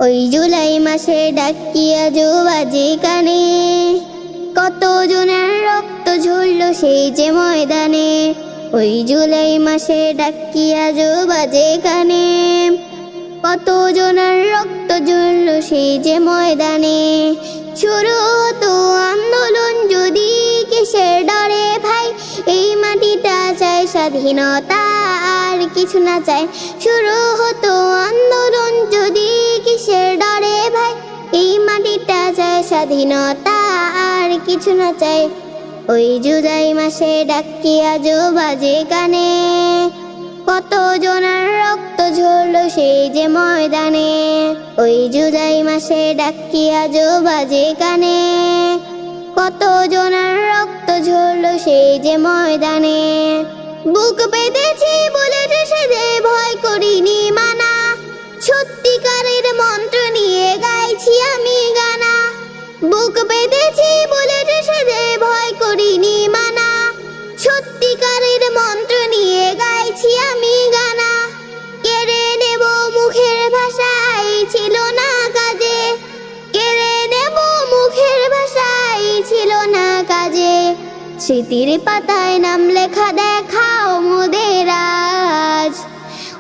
ওই জুলাই মাসে ডাকি আজও বাজে কানে, কত জনের রক্ত ঝরল সেই যে ময়দানে। ওই জুলাই মাসে ডাকি আজও বাজে কানে, কত জনের রক্ত ঝরল সেই যে ময়দানে। শুরু হতো আন্দোলন যদি কিসের ডরে ভাই, এই মাটিটা চায় স্বাধীনতা আর কিছু না চায়। শুরু হতো আন্দোলন যদি কিসের ডরে ভাই, এই মাটিটা চায় স্বাধীনতা আর কিছু না চায়। ওই জুলাই মাসে ডাকি আজও বাজে কানে, কত জনের রক্ত ঝরল সেই যে ময়দানে। ওই জুলাই মাসে ডাকি আজও বাজে কানে, কত জনের রক্ত ঝরল সেই যে ময়দানে। বুক পেতেছি বুলেট সেজে ভয় করিনি মানা, সত্যিকারের মন্ত্র নিয়ে গাইছি আমি গানা। বুক পেতেছি বুলেট সেজে ভয় করিনি মানা, সত্যিকারের মন্ত্র নিয়ে গাইছি আমি গানা। কেড়ে নেব মুখের ভাষাই ছিল না কাজে, কেড়ে নেব মুখের ভাষাই ছিল না কাজে। স্মৃতির পাতায় নাম লেখা দেখাও মোদের আজ।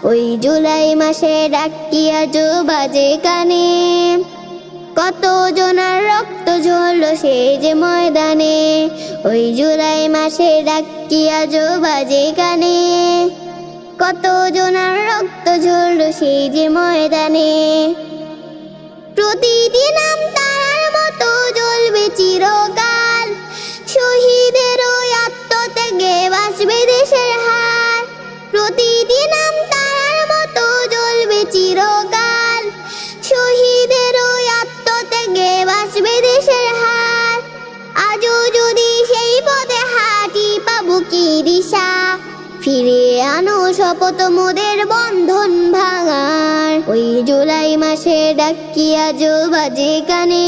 ওই জুলাই মাসে ডাকি আজও বাজে কানে, কত জনের রক্ত ঝরল সেই যে ময়দানে। ওই জুলাই মাসে ডাকি আজও বাজে কানে, কত জনের রক্ত ঝরল সেই যে ময়দানে। প্রতিদিন তারার মতো জ্বলবে চিরকাল, শহীদের ওই আত্মত্যাগে বাঁচবে দেশের হার। প্রতিদিন তারার মতো জ্বলবে চিরকাল, শহীদের ওই আত্মত্যাগে বাঁচবে দেশের হার। আজও যদি সেই পথে হাঁটি পাবো কি দিশা, ফিরে আনো শপথ মোদের বন্ধন ভাঙার। ওই জুলাই মাসে ডাকি আজও বাজে কানে,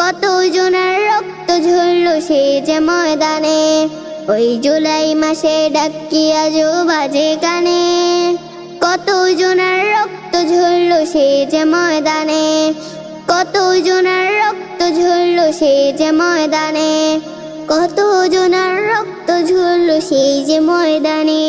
কত জনের রক্ত ঝরল সেই যে ময়দানে। ওই জুলাই মাসে ডাকি আজও বাজে কানে, কত জনের রক্ত ঝরল সেই যে ময়দানে। কত জনের রক্ত ঝরল সেই যে ময়দানে, কত জনের রক্ত ঝরল সেই যে ময়দানে।